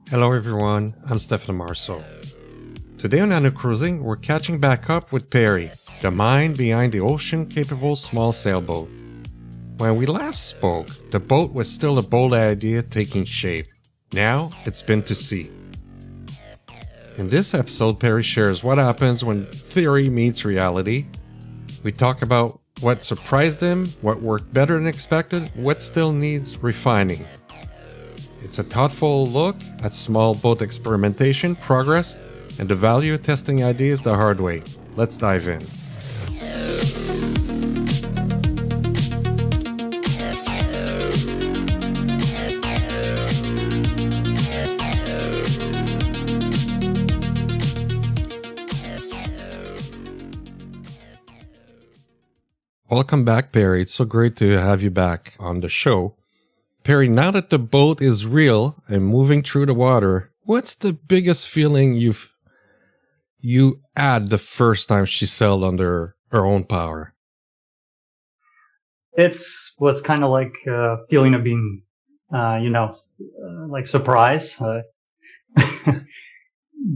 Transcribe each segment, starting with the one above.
Hello everyone, I'm Stefan Marceau. Today on NanoCruising, we're catching back up with Perry, the mind behind the Ocean-Capable Small Sailboat. When we last spoke, the boat was still a bold idea taking shape. Now, it's been to sea. In this episode, Perry shares what happens when theory meets reality. We talk about what surprised him, what worked better than expected, what still needs refining. It's a thoughtful look at small boat experimentation, progress, and the value of testing ideas the hard way. Let's dive in. Welcome back, Perry. It's so great to have you back on the show. Perry, now that the boat is real and moving through the water, what's the biggest feeling you had the first time she sailed under her own power? It was kind of like a feeling of being, like surprise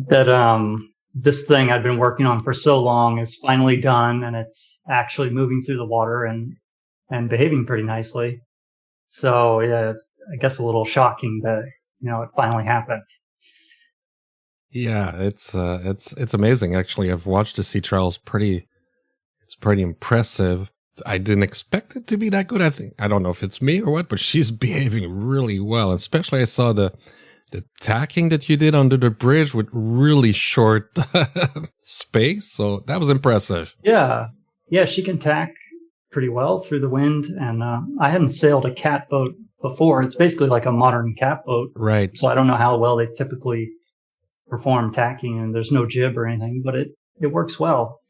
that this thing I'd been working on for so long is finally done, and it's actually moving through the water and behaving pretty nicely. So yeah, it's, I guess a little shocking that it finally happened. Yeah, it's amazing. Actually, I've watched the sea trials. It's pretty impressive. I didn't expect it to be that good. I don't know if it's me or what, but she's behaving really well. Especially, I saw the tacking that you did under the bridge with really short space. So that was impressive. Yeah, she can tack pretty well through the wind, and I hadn't sailed a cat boat before. It's basically like a modern cat boat, right? So I don't know how well they typically perform tacking, and there's no jib or anything, but it works well.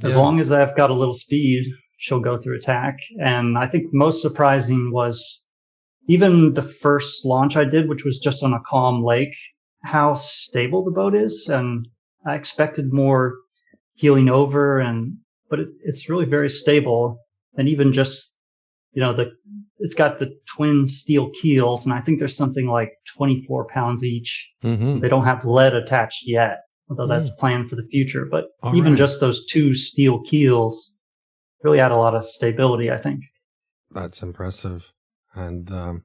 As long as I've got a little speed, she'll go through a tack. And I think most surprising was even the first launch I did, which was just on a calm lake, how stable the boat is. And I expected more heeling over, but it's really very stable. And even just, it's got the twin steel keels, and I think there's something like 24 pounds each. Mm-hmm. They don't have lead attached yet, although that's planned for the future. But even just those two steel keels really add a lot of stability, I think. That's impressive. And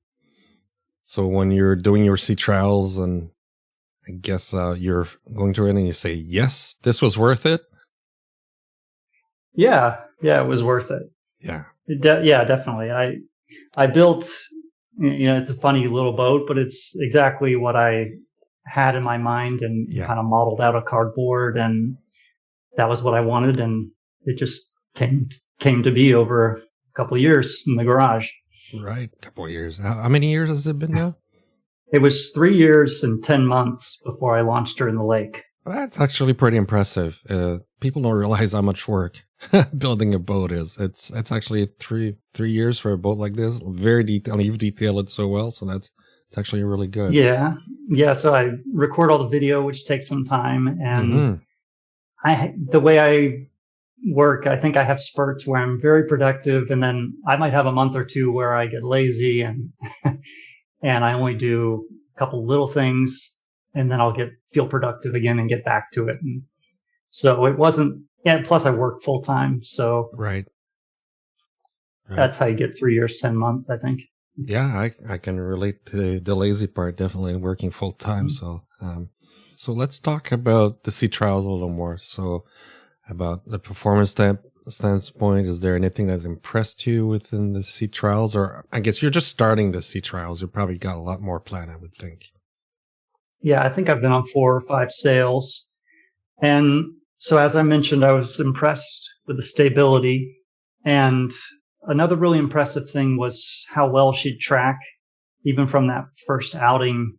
so when you're doing your sea trials, and I guess you're going through it and you say, yes, this was worth it. Yeah, it was worth it. Yeah. Yeah, definitely. I built, it's a funny little boat, but it's exactly what I had in my mind, and kind of modeled out of cardboard, and that was what I wanted, and it just came to be over a couple of years in the garage. Right, a couple of years. How many years has it been now? It was 3 years and 10 months before I launched her in the lake. That's actually pretty impressive. People don't realize how much work building a boat is. It's actually three years for a boat like this. Very detailed. You've detailed it so well, so it's actually really good. Yeah. So I record all the video, which takes some time, and the way I work, I think I have spurts where I'm very productive, and then I might have a month or two where I get lazy and and I only do a couple little things, and then I'll feel productive again and get back to it. And so it wasn't. And plus, I work full time, so right. That's how you get 3 years, 10 months, I think. Yeah, I can relate to the lazy part, definitely working full time. Mm-hmm. So let's talk about the sea trials a little more. So about the performance standpoint, is there anything that impressed you within the sea trials? Or I guess you're just starting the sea trials. You probably got a lot more planned, I would think. Yeah, I think I've been on 4 or 5 sails. And so as I mentioned, I was impressed with the stability. And another really impressive thing was how well she'd track. Even from that first outing,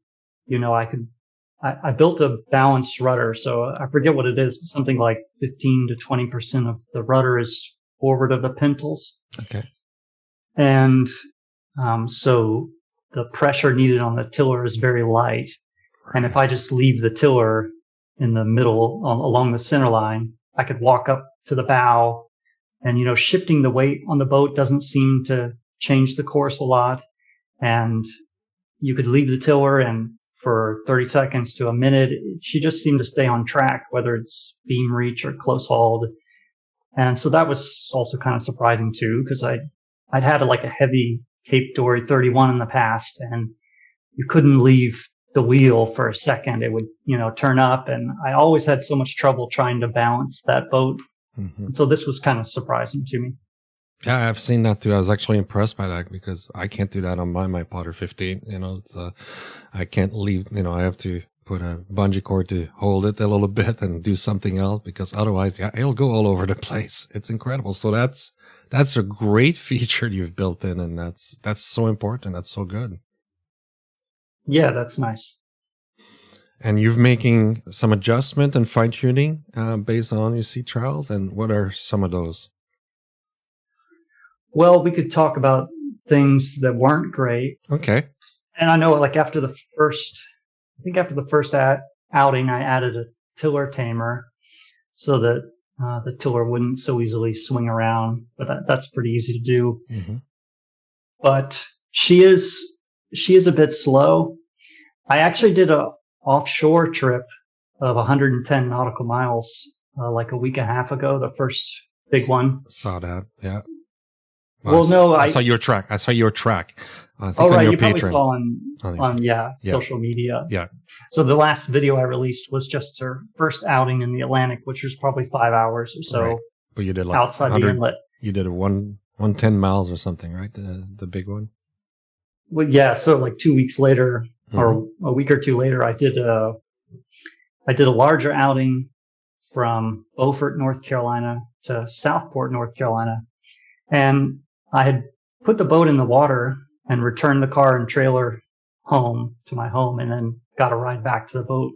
I built a balanced rudder. So I forget what it is, but something like 15 to 20% of the rudder is forward of the pintles. Okay. And so the pressure needed on the tiller is very light. Right. And if I just leave the tiller in the middle along the center line, I could walk up to the bow, and shifting the weight on the boat doesn't seem to change the course a lot. And you could leave the tiller and for 30 seconds to a minute, she just seemed to stay on track, whether it's beam reach or close hauled. And so that was also kind of surprising too, because I'd had like a heavy Cape Dory 31 in the past, and you couldn't leave the wheel for a second. It would, turn up, and I always had so much trouble trying to balance that boat. Mm-hmm. And so this was kind of surprising to me. Yeah, I've seen that too. I was actually impressed by that because I can't do that on my Potter 15. I can't leave, I have to put a bungee cord to hold it a little bit and do something else, because otherwise, it'll go all over the place. It's incredible. So that's a great feature you've built in, and that's so important. That's so good. Yeah, that's nice. And you're making some adjustment and fine tuning based on your sea trials. And what are some of those? Well, we could talk about things that weren't great. Okay. And I know, like after the first outing, I added a tiller tamer so that the tiller wouldn't so easily swing around. But that's pretty easy to do. Mm-hmm. But she is a bit slow. I actually did a offshore trip of 110 nautical miles like a week and a half ago, the first big one. Saw that, yeah. Well, I saw your track. I think you Patreon. probably saw on social media. Yeah. So the last video I released was just her first outing in the Atlantic, which was probably 5 hours or so. Right. But you did like outside the inlet. You did a 110 miles or something, right? The big one. Well, yeah. So like 2 weeks later, or a week or two later, I did a larger outing from Beaufort, North Carolina to Southport, North Carolina, and I had put the boat in the water and returned the car and trailer home to my home, and then got a ride back to the boat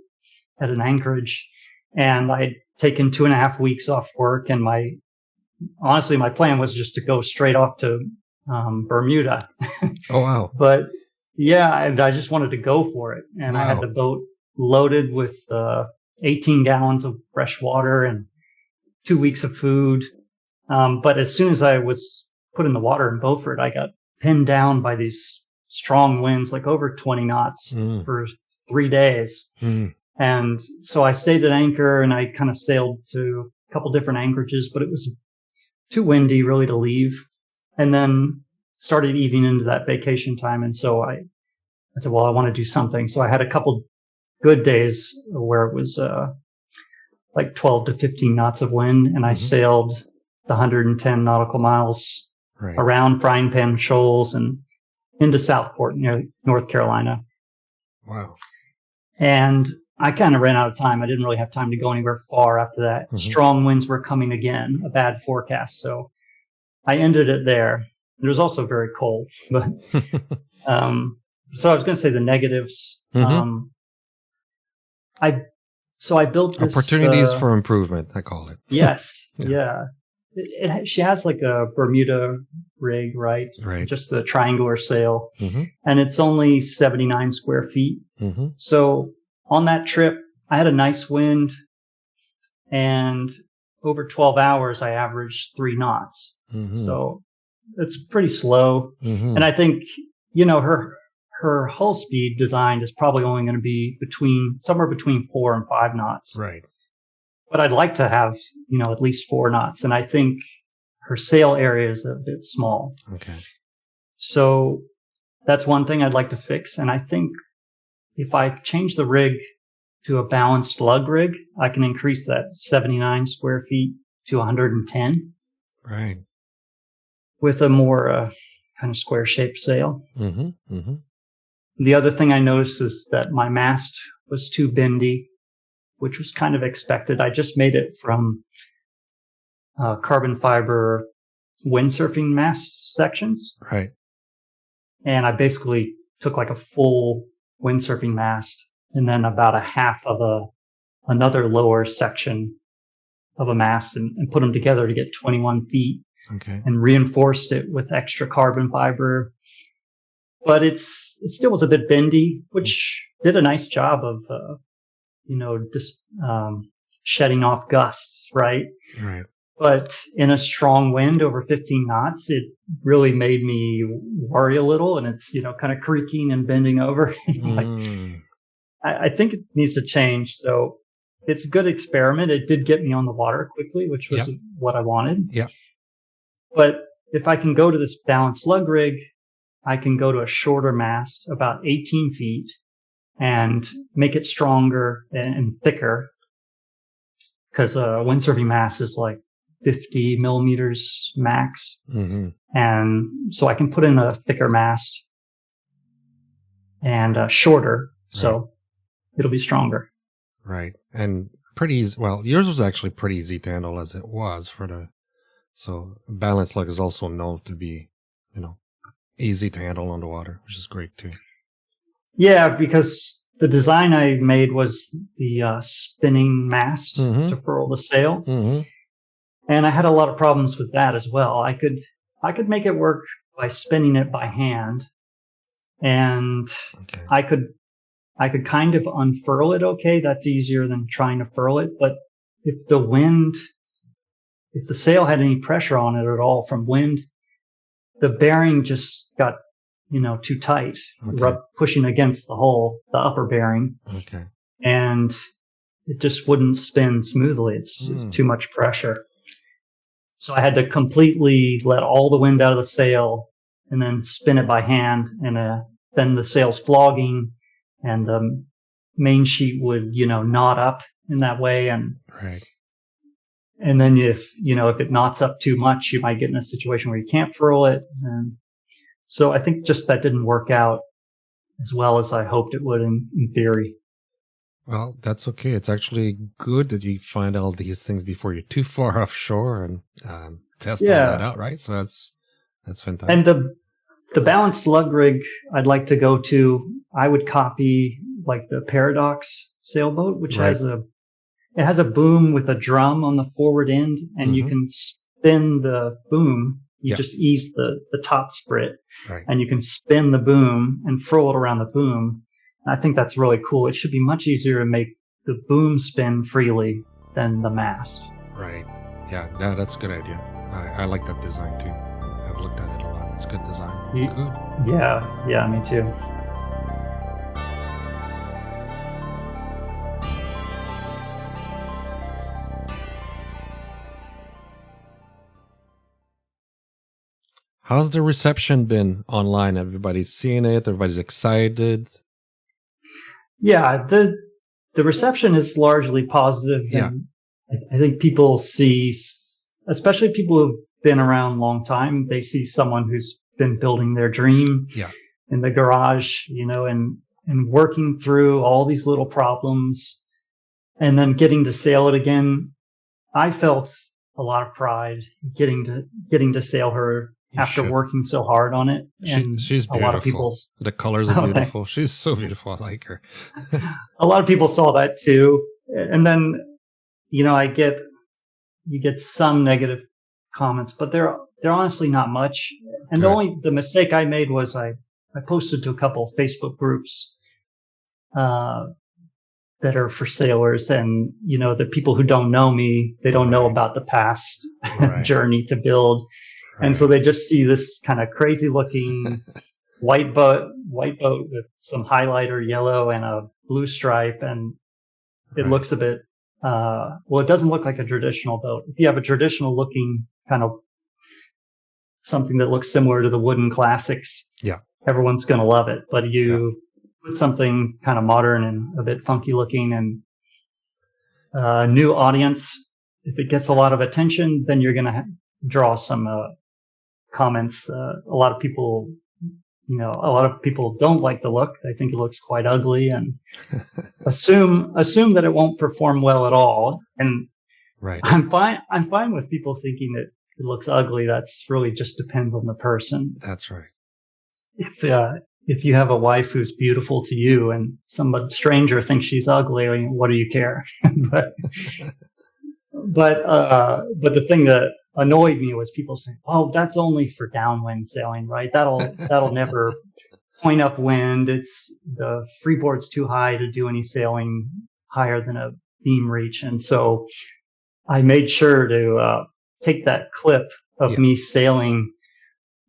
at an anchorage. And I'd taken 2.5 weeks off work, and my plan was just to go straight off to Bermuda. Oh, wow. But yeah, and I just wanted to go for it. And wow. I had the boat loaded with 18 gallons of fresh water and 2 weeks of food. But as soon as I was put in the water in Beaufort, I got pinned down by these strong winds, like over 20 knots for 3 days. And so I stayed at anchor, and I kind of sailed to a couple different anchorages, but it was too windy really to leave. And then started eating into that vacation time. And so I said, well, I want to do something. So I had a couple good days where it was like 12 to 15 knots of wind, and I sailed the 110 nautical miles around Frying Pan Shoals and into Southport, near North Carolina. Wow. And I kind of ran out of time. I didn't really have time to go anywhere far after that. Strong winds were coming again, a bad forecast. So I ended it there. It was also very cold. But so I was going to say the negatives. I built this, opportunities for improvement, I call it. Yes. Yeah. She has like a Bermuda rig, right? Right. Just a triangular sail. And it's only 79 square feet. So on that trip, I had a nice wind, and over 12 hours, I averaged 3 knots. So it's pretty slow. And I think, her hull speed design is probably only going to be somewhere between 4 and 5 knots. Right. But I'd like to have, at least 4 knots. And I think her sail area is a bit small. Okay. So that's one thing I'd like to fix. And I think if I change the rig to a balanced lug rig, I can increase that 79 square feet to 110. Right. With a more kind of square shaped sail. The other thing I noticed is that my mast was too bendy, which was kind of expected. I just made it from carbon fiber windsurfing mast sections. Right. And I basically took like a full windsurfing mast and then about a half of another lower section of a mast and put them together to get 21 feet. Okay. And reinforced it with extra carbon fiber. But it still was a bit bendy, which did a nice job of, just shedding off gusts, right? Right. But in a strong wind over 15 knots, it really made me worry a little, and it's, kind of creaking and bending over. I think it needs to change. So it's a good experiment. It did get me on the water quickly, which was what I wanted. Yeah. But if I can go to this balanced lug rig, I can go to a shorter mast, about 18 feet, and make it stronger and thicker. Because a windsurfing mast is like 50 millimeters max. Mm-hmm. And so I can put in a thicker mast and shorter. So it'll be stronger. Right. And pretty easy. Well, yours was actually pretty easy to handle as it was so balanced lug is also known to be, easy to handle on the water, which is great too. Yeah, because the design I made was the spinning mast to furl the sail. Mm-hmm. And I had a lot of problems with that as well. I could make it work by spinning it by hand. And I could kind of unfurl it okay. That's easier than trying to furl it. But if the sail had any pressure on it at all from wind, the bearing just got, too tight, pushing against the upper bearing. Okay. And it just wouldn't spin smoothly. It's too much pressure. So I had to completely let all the wind out of the sail and then spin it by hand. And then the sail's flogging and the main sheet would, knot up in that way. And then if it knots up too much, you might get in a situation where you can't furl it. And so I think just that didn't work out as well as I hoped it would in theory. Well, that's okay. It's actually good that you find all these things before you're too far offshore and test all that out, right? So that's fantastic. And the balanced lug rig I'd like to go to, I would copy like the Paradox sailboat, which has a boom with a drum on the forward end, and you can spin the boom. You just ease the top sprit, and you can spin the boom and furl it around the boom. I think that's really cool. It should be much easier to make the boom spin freely than the mast. Right. Yeah, that's a good idea. I like that design too. I've looked at it a lot. It's good design. Good. Yeah, me too. How's the reception been online? Everybody's seeing it. Everybody's excited. Yeah, the reception is largely positive. Yeah. And I think people see, especially people who've been around a long time, they see someone who's been building their dream in the garage, and working through all these little problems and then getting to sail it again. I felt a lot of pride getting to sail her after working so hard on it. And she's beautiful. A lot of people, the colors are beautiful. Thanks. She's so beautiful. I like her. A lot of people saw that too. And then, you get some negative comments, but they're honestly not much. And the mistake I made was I posted to a couple of Facebook groups, that are for sailors, and the people who don't know me, they don't know about the past journey to build. And so they just see this kind of crazy looking white boat with some highlighter yellow and a blue stripe. And it looks a bit, it doesn't look like a traditional boat. If you have a traditional looking kind of something that looks similar to the wooden classics, everyone's going to love it. But you put something kind of modern and a bit funky looking and a new audience, if it gets a lot of attention, then you're going to draw some comments. A lot of people don't like the look. They think it looks quite ugly and assume that it won't perform well at all. And I'm fine with people thinking that it looks ugly. That's really just depends on the person. That's right. If you have a wife who's beautiful to you and some stranger thinks she's ugly, I mean, what do you care? but the thing that annoyed me was people saying, "Oh, that's only for downwind sailing, right? That'll never point upwind. It's the freeboard's too high to do any sailing higher than a beam reach." And so I made sure to take that clip of me sailing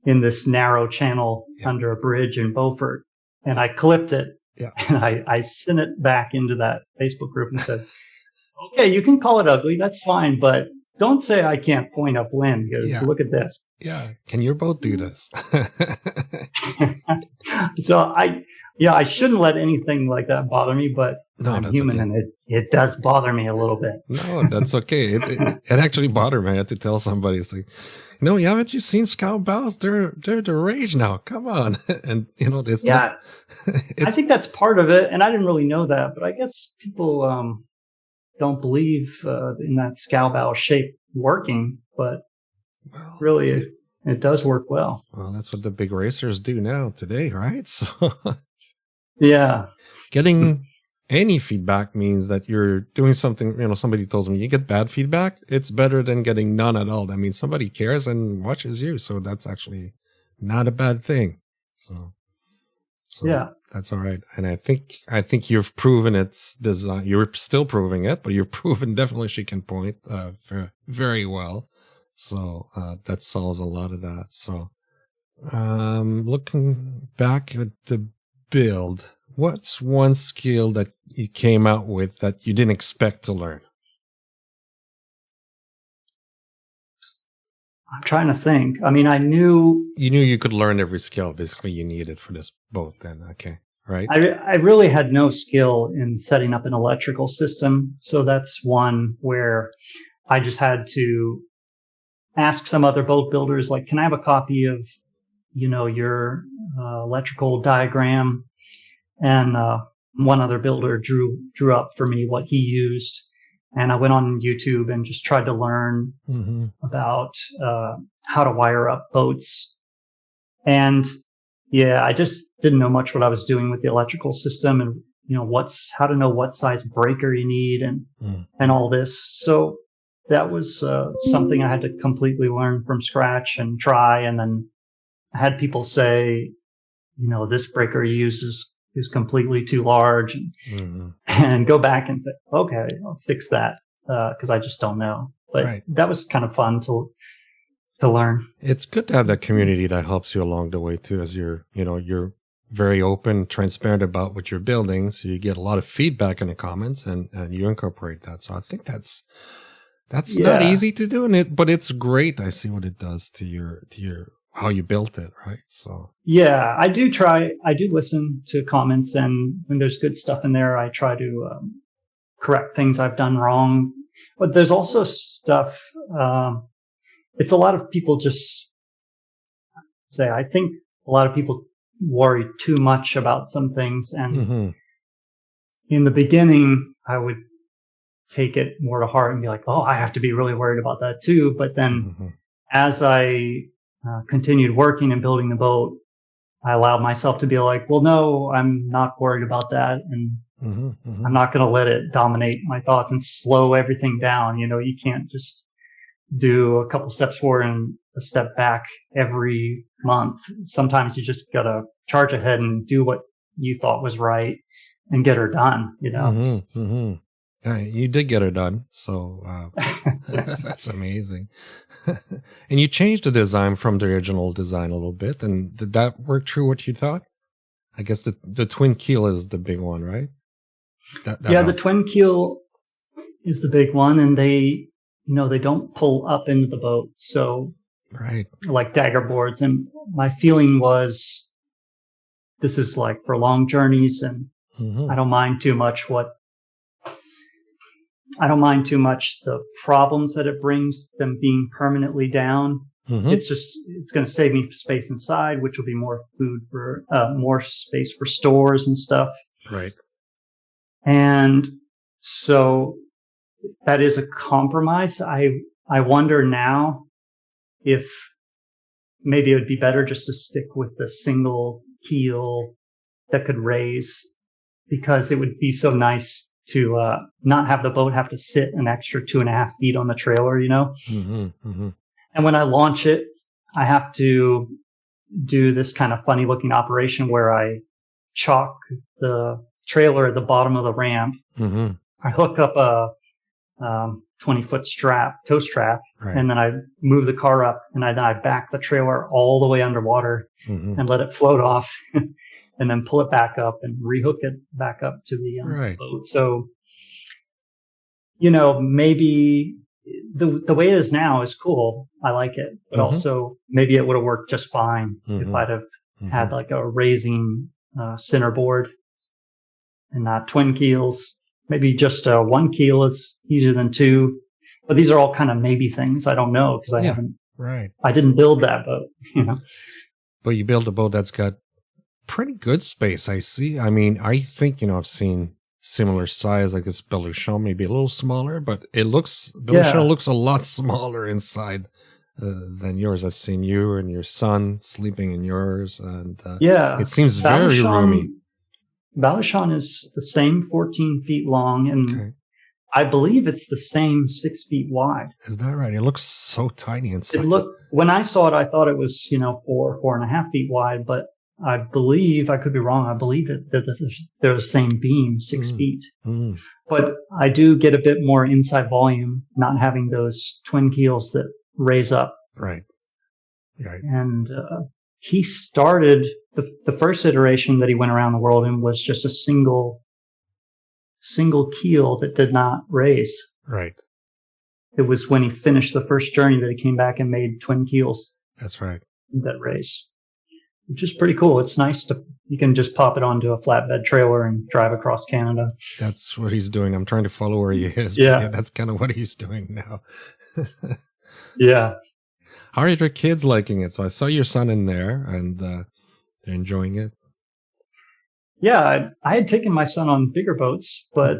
in this narrow channel under a bridge in Beaufort, and I clipped it Yeah. And I sent it back into that Facebook group and said, okay, you can call it ugly. That's fine. But don't say I can't point upwind because Yeah. look at this. Yeah. Can your boat do this? So I shouldn't let anything like that bother me, but No, I'm that's human okay. and it does bother me a little bit. No, that's okay. It actually bothered me. I had to tell somebody. It's like, no, haven't you seen scout bows? They're the rage now. Come on. And it's Yeah, not. I think that's part of it. And I didn't really know that, but I guess people don't believe in that scow bow shape working, but Well, really it does work well. well, that's what the big racers do now today, right? So Yeah. getting any feedback means that you're doing something. Somebody tells me you get bad feedback. It's better than getting none at all. That means somebody cares and watches you. So that's actually not a bad thing. So Yeah. that's all right. And I think you've proven its design. You're still proving it, but you've proven definitely she can point very well. So that solves a lot of that. So looking back at the build, what's one skill that you came out with that you didn't expect to learn? I'm trying to think. I mean, I knew You could learn every skill basically you needed for this boat then. Okay. Right. I really had no skill in setting up an electrical system. So that's one where I just had to ask some other boat builders, like, can I have a copy of, your electrical diagram? And one other builder drew up for me what he used. And I went on YouTube and just tried to learn about how to wire up boats. And yeah, I just didn't know much what I was doing with the electrical system and, how to know what size breaker you need and all this. So that was something I had to completely learn from scratch and try. And then I had people say, this breaker you use is completely too large and go back and say, okay, I'll fix that. Cause I just don't know, but that was kind of fun to learn. It's good to have that community that helps you along the way too, as you're very open, transparent about what you're building. So you get a lot of feedback in the comments and you incorporate that. So I think that's not easy to do, but it's great. I see what it does to your how you built it, right? So yeah, I do listen to comments, and when there's good stuff in there, I try to correct things I've done wrong. But there's also stuff. It's a lot of people just say, I think a lot of people worry too much about some things, and in the beginning, I would take it more to heart and be like, oh, I have to be really worried about that too. But then as I continued working and building the boat, I allowed myself to be like, well, no, I'm not worried about that. And I'm not going to let it dominate my thoughts and slow everything down. You can't just do a couple steps forward and a step back every month. Sometimes you just got to charge ahead and do what you thought was right and get her done, Yeah, you did get her done, so that's amazing. And you changed the design from the original design a little bit, and did that work true what you thought? I guess the twin keel is the big one, right? That yeah, the twin keel is the big one, and they don't pull up into the boat, so like dagger boards. And my feeling was, this is like for long journeys, and I don't mind too much the problems that it brings, them being permanently down. It's going to save me space inside, which will be more more space for stores and stuff. Right. And so that is a compromise. I wonder now if maybe it would be better just to stick with the single keel that could raise, because it would be so nice to not have the boat have to sit an extra 2.5 feet on the trailer, And when I launch it, I have to do this kind of funny looking operation where I chalk the trailer at the bottom of the ramp. I hook up a 20-foot tow strap, and then I move the car up, and then I back the trailer all the way underwater and let it float off. and then pull it back up and rehook it back up to the Right. boat. So, maybe the way it is now is cool. I like it, but also maybe it would have worked just fine if I'd have had like a raising centerboard and not twin keels. Maybe just one keel is easier than two. But these are all kind of maybe things. I don't know because I didn't build that boat, But you build a boat that's got pretty good space, I see. I mean, I think, I've seen similar size, like this Beluchon, maybe a little smaller, but Beluchon looks a lot smaller inside than yours. I've seen you and your son sleeping in yours, and it seems very roomy. Beluchon is the same 14 feet long, and I believe it's the same 6 feet wide. Is that right? It looks so tiny inside. When I saw it, I thought it was, 4.5 feet wide, but I believe, I could be wrong, I believe that they're the same beam, 6 feet. But I do get a bit more inside volume, not having those twin keels that raise up. Right. And he started, the first iteration that he went around the world in was just a single keel that did not raise. Right. It was when he finished the first journey that he came back and made twin keels. That's right. That raise, which is pretty cool. It's nice you can just pop it onto a flatbed trailer and drive across Canada. That's what he's doing. I'm trying to follow where he is. Yeah. That's kind of what he's doing now. Yeah. How are your kids liking it? So I saw your son in there and they're enjoying it. Yeah, I had taken my son on bigger boats, but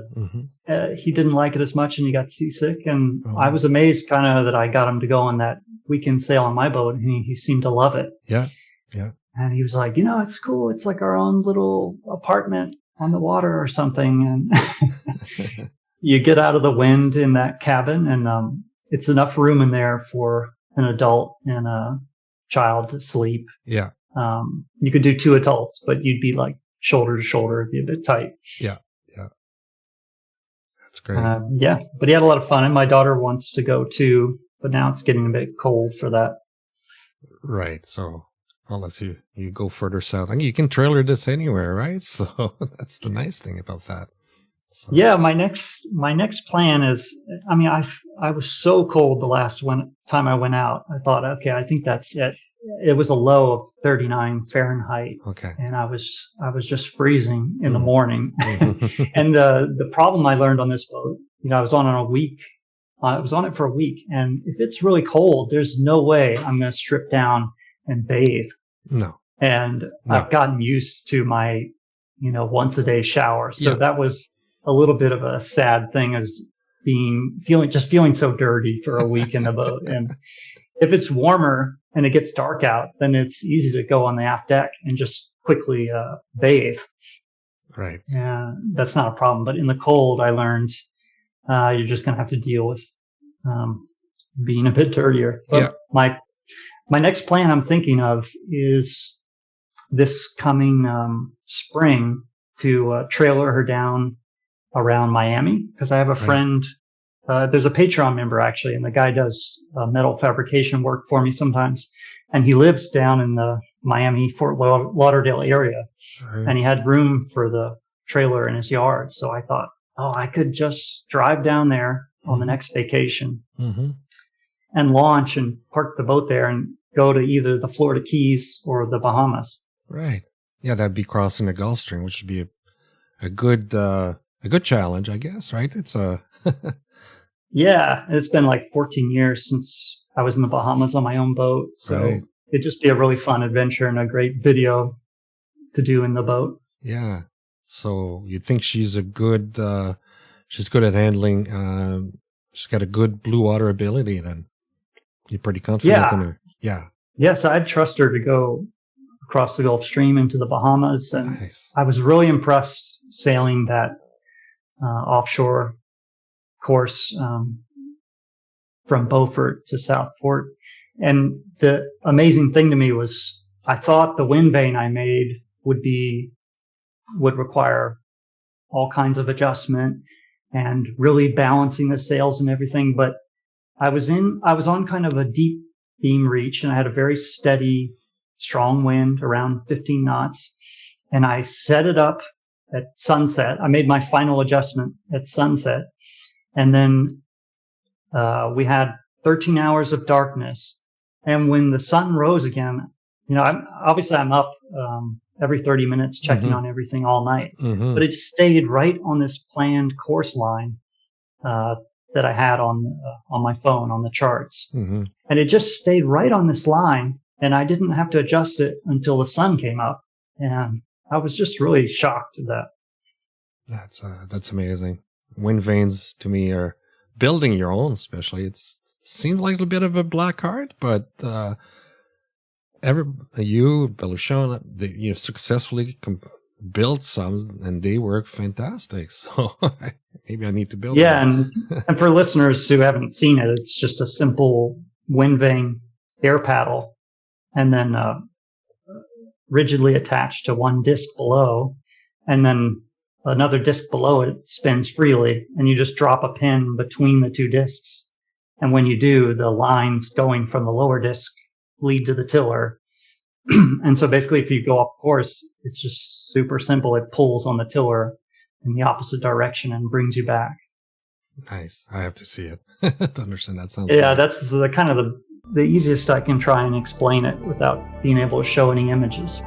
he didn't like it as much and he got seasick. And I was amazed kind of that I got him to go on that weekend sail on my boat, and he seemed to love it. Yeah. And he was like, it's cool. It's like our own little apartment on the water or something. And you get out of the wind in that cabin, and it's enough room in there for an adult and a child to sleep. Yeah. You could do 2 adults, but you'd be like shoulder to shoulder, it'd be a bit tight. Yeah. That's great. But he had a lot of fun, and my daughter wants to go too, but now it's getting a bit cold for that. Right. So unless you go further south, you can trailer this anywhere, right? So that's the nice thing about that. So. Yeah, my next plan is, I was so cold the last time I went out. I thought, okay, I think that's it. It was a low of 39 Fahrenheit. Okay. And I was just freezing in the morning. And the problem I learned on this boat, I was on it for a week. And if it's really cold, there's no way I'm going to strip down and bathe. No. And I've gotten used to my, once a day shower. So that was a little bit of a sad thing, as feeling so dirty for a week in the boat. And if it's warmer and it gets dark out, then it's easy to go on the aft deck and just quickly bathe. Right. Yeah, that's not a problem. But in the cold, I learned you're just going to have to deal with being a bit dirtier. But my next plan I'm thinking of is this coming spring to trailer her down around Miami, because I have a friend. There's a Patreon member, actually, and the guy does metal fabrication work for me sometimes. And he lives down in the Miami, Fort Lauderdale area. Right. And he had room for the trailer in his yard. So I thought, I could just drive down there on the next vacation and launch and park the boat there and go to either the Florida Keys or the Bahamas. Right. Yeah, that'd be crossing the Gulf Stream, which would be a good challenge, I guess, right? It's a... Yeah, it's been like 14 years since I was in the Bahamas on my own boat. So it'd just be a really fun adventure and a great video to do in the boat. Yeah. So you think she's good at handling, she's got a good blue water ability then. You're pretty confident in her. Yeah. Yes, I'd trust her to go across the Gulf Stream into the Bahamas. And nice. I was really impressed sailing that offshore course from Beaufort to Southport. And the amazing thing to me was I thought the wind vane I made would require all kinds of adjustment and really balancing the sails and everything. But I was on kind of a deep beam reach, and I had a very steady, strong wind around 15 knots. and I set it up at sunset. I made my final adjustment at sunset, and then we had 13 hours of darkness. And when the sun rose again, I'm up every 30 minutes checking on everything all night. But it stayed right on this planned course line that I had on my phone on the charts. And it just stayed right on this line, and I didn't have to adjust it until the sun came up. And I was just really shocked at that. That's amazing. Wind vanes to me are building your own, especially. It seems like a bit of a black art, but you, Belushon, you successfully built some, and they work fantastic. So maybe I need to build. Yeah, and for listeners who haven't seen it, it's just a simple wind vane air paddle, and then rigidly attached to one disc below, and then another disc below it spins freely, and you just drop a pin between the two discs. And when you do, the lines going from the lower disc lead to the tiller. And so basically, if you go off course, it's just super simple. It pulls on the tiller in the opposite direction and brings you back. Nice. I have to see it to understand. That sounds great. That's the kind of the easiest I can try and explain it without being able to show any images.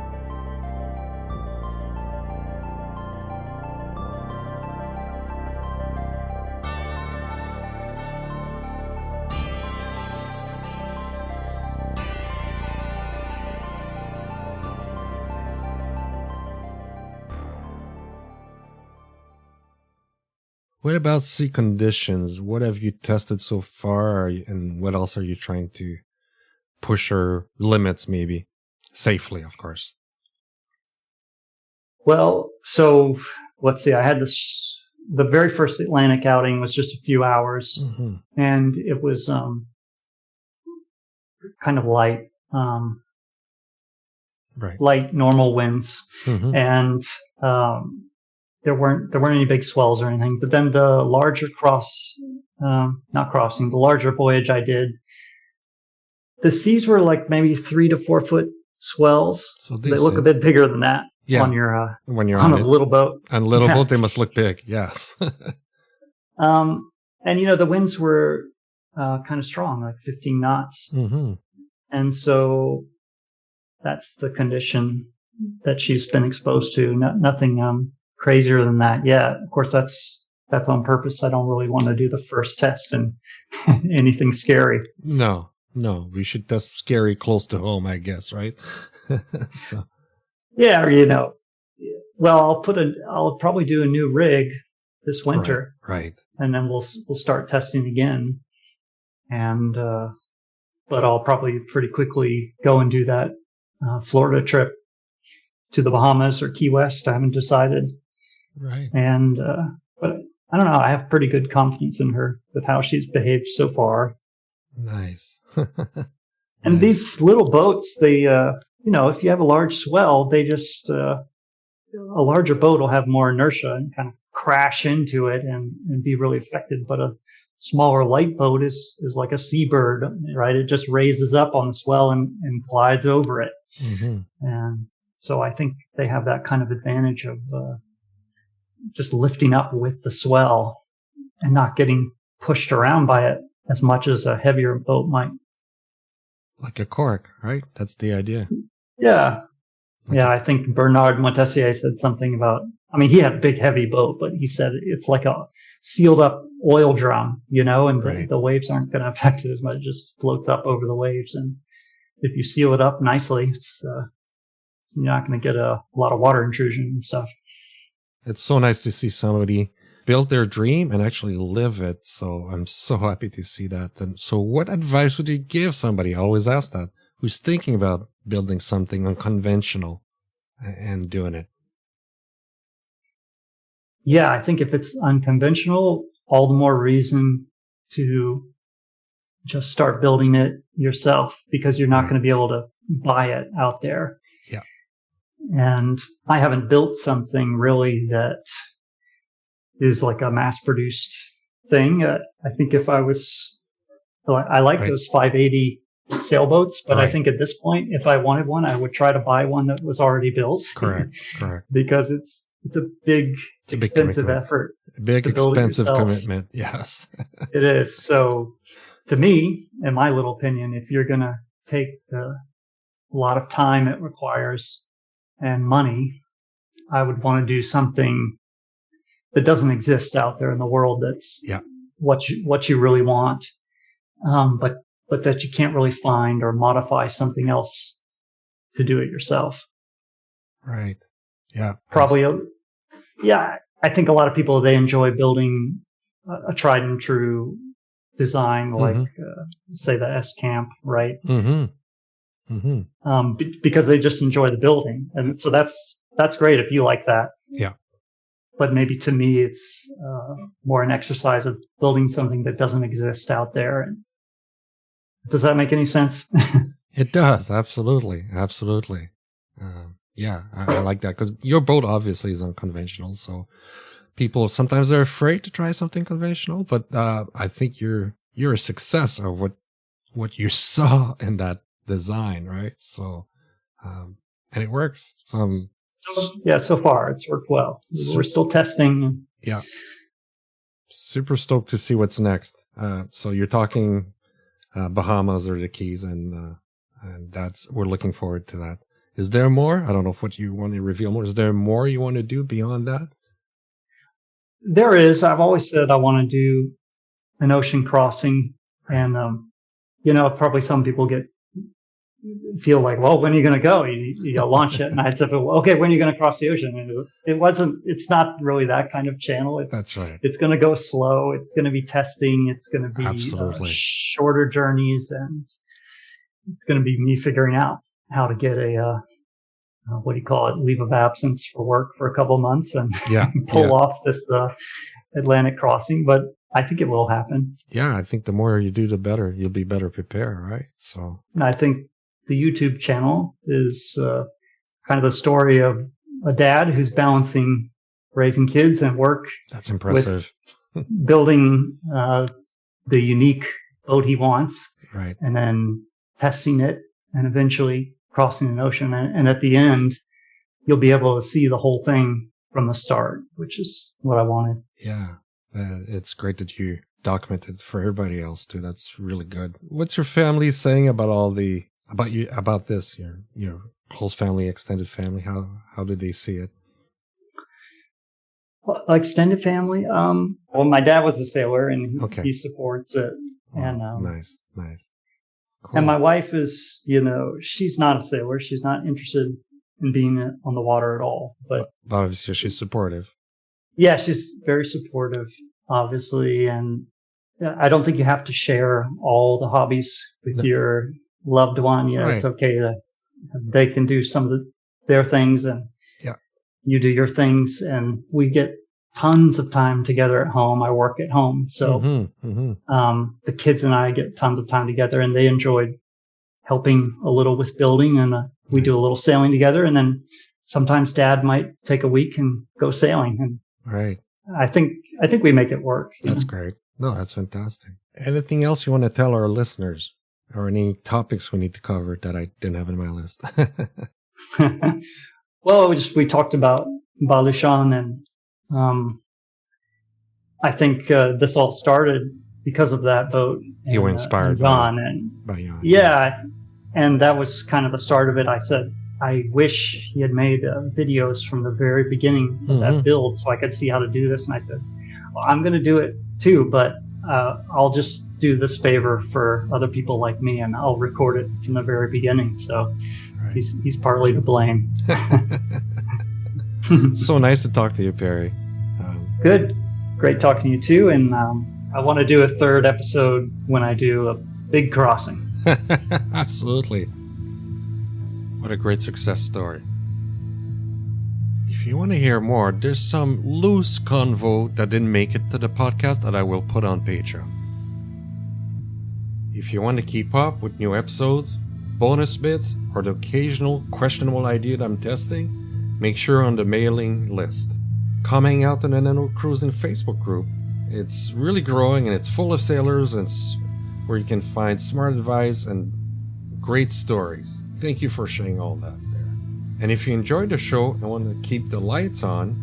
What about sea conditions? What have you tested so far, and what else are you trying to push your limits, maybe? Safely, of course. Well, so let's see. I had the very first Atlantic outing was just a few hours, and it was kind of light, light normal winds, and there weren't any big swells or anything. But then the larger the larger voyage I did, the seas were like maybe 3 to 4 foot swells. So they look a bit bigger than that on your when you're on a little boat. On a little boat, they must look big. Yes. And the winds were kind of strong, like 15 knots. And so that's the condition that she's been exposed to. Nothing crazier than that yet. Of course, that's on purpose. I don't really want to do the first test and anything scary. No, we should test scary close to home, I guess, right? So. Yeah, well, I'll probably do a new rig this winter, right? And then we'll start testing again, and but I'll probably pretty quickly go and do that Florida trip to the Bahamas or Key West. I haven't decided. Right. And but I don't know. I have pretty good confidence in her with how she's behaved so far. Nice. And these little boats, they if you have a large swell, they just a larger boat will have more inertia and kind of crash into it and be really affected. But a smaller light boat is like a seabird, right? It just raises up on the swell and glides over it. And so I think they have that kind of advantage of just lifting up with the swell and not getting pushed around by it as much as a heavier boat might. Like a cork, right? That's the idea. Yeah. I think Bernard Montessier said something about, he had a big heavy boat, but he said it's like a sealed up oil drum, and the waves aren't going to affect it as much. It just floats up over the waves. And if you seal it up nicely, you're not going to get a lot of water intrusion and stuff. It's so nice to see somebody build their dream and actually live it. So I'm so happy to see that. And so what advice would you give somebody? I always ask that, who's thinking about building something unconventional and doing it. Yeah, I think if it's unconventional, all the more reason to just start building it yourself, because you're not going to be able to buy it out there. Yeah. And I haven't built something really that is like a mass-produced thing. I think if I was, I like those 580 sailboats, but I Right. think at this point, if I wanted one, I would try to buy one that was already built. Correct. Because it's a big, It's a big expensive commitment. effort A big, to build it expensive yourself. commitment. Yes. It is. So, to me, in my little opinion, if you're going to take a lot of time it requires and money, I would want to do something that doesn't exist out there in the world. That's Yeah. what you really want, but that you can't really find or modify something else to do it yourself. Right. Yeah. Probably, yeah. I think a lot of people, they enjoy building a tried and true design, like say the S-Camp, right? Because they just enjoy the building, and so that's great if you like that. Yeah. But maybe to me, it's more an exercise of building something that doesn't exist out there. And does that make any sense? It does. Absolutely. Yeah, I like that because your boat obviously is unconventional. So people sometimes are afraid to try something conventional, but I think you're a success of what you saw in that design, right? So, and it works. So far it's worked well. We're still testing. Yeah. Super stoked to see what's next. So you're talking Bahamas or the Keys, and we're looking forward to that. Is there more? I don't know if you want to reveal more. Is there more you want to do beyond that? There is. I've always said I want to do an ocean crossing, and probably some people feel like, well, when are you going to go? You launch it, and I said, well, okay, when are you going to cross the ocean? And it's not really that kind of channel. That's right. It's going to go slow. It's going to be testing. It's going to be shorter journeys, and it's going to be me figuring out how to get a leave of absence for work for a couple of months and pull off this Atlantic crossing. But I think it will happen. Yeah, I think the more you do, the better. You'll be better prepared, right? So, and I think the YouTube channel is kind of the story of a dad who's balancing raising kids and work. That's impressive. With building the unique boat he wants, right? And then testing it and eventually crossing an ocean. And at the end, you'll be able to see the whole thing from the start, which is what I wanted. Yeah. It's great that you documented for everybody else too. That's really good. What's your family saying about this? Your close family, extended family. How do they see it? Well, extended family. Well, my dad was a sailor, and he supports it. Oh, and nice. Cool. And my wife is, she's not a sailor. She's not interested in being on the water at all. But obviously, she's supportive. Yeah, she's very supportive, obviously. And I don't think you have to share all the hobbies with your loved one. Right. It's okay they can do some of their things, and you do your things. And we get tons of time together at home. I work at home. So the kids and I get tons of time together, and they enjoyed helping a little with building. And we do a little sailing together. And then sometimes Dad might take a week and go sailing. And right. I think we make it work. That's great. No, that's fantastic. Anything else you want to tell our listeners, or any topics we need to cover that I didn't have in my list? Well, we talked about Balushan, and I think this all started because of that boat. You were inspired by Jan. Yeah, and that was kind of the start of it. I said, I wish he had made videos from the very beginning of that build so I could see how to do this. And I said, well, I'm going to do it too, but I'll just do this favor for other people like me, and I'll record it from the very beginning. So he's partly to blame. So nice to talk to you, Perry. Good. Great talking to you too. And I want to do a third episode when I do a big crossing. Absolutely. What a great success story. If you want to hear more, there's some loose convo that didn't make it to the podcast that I will put on Patreon. If you want to keep up with new episodes, bonus bits, or the occasional questionable idea that I'm testing, make sure you're on the mailing list. Come hang out in the NanoCruising Facebook group. It's really growing, and it's full of sailors, and it's where you can find smart advice and great stories. Thank you for sharing all that there. And if you enjoyed the show and want to keep the lights on,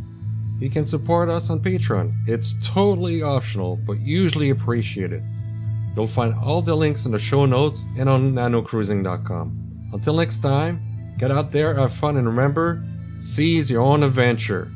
you can support us on Patreon. It's totally optional, but usually appreciated. You'll find all the links in the show notes and on nanocruising.com. Until next time, get out there, have fun, and remember, seize your own adventure.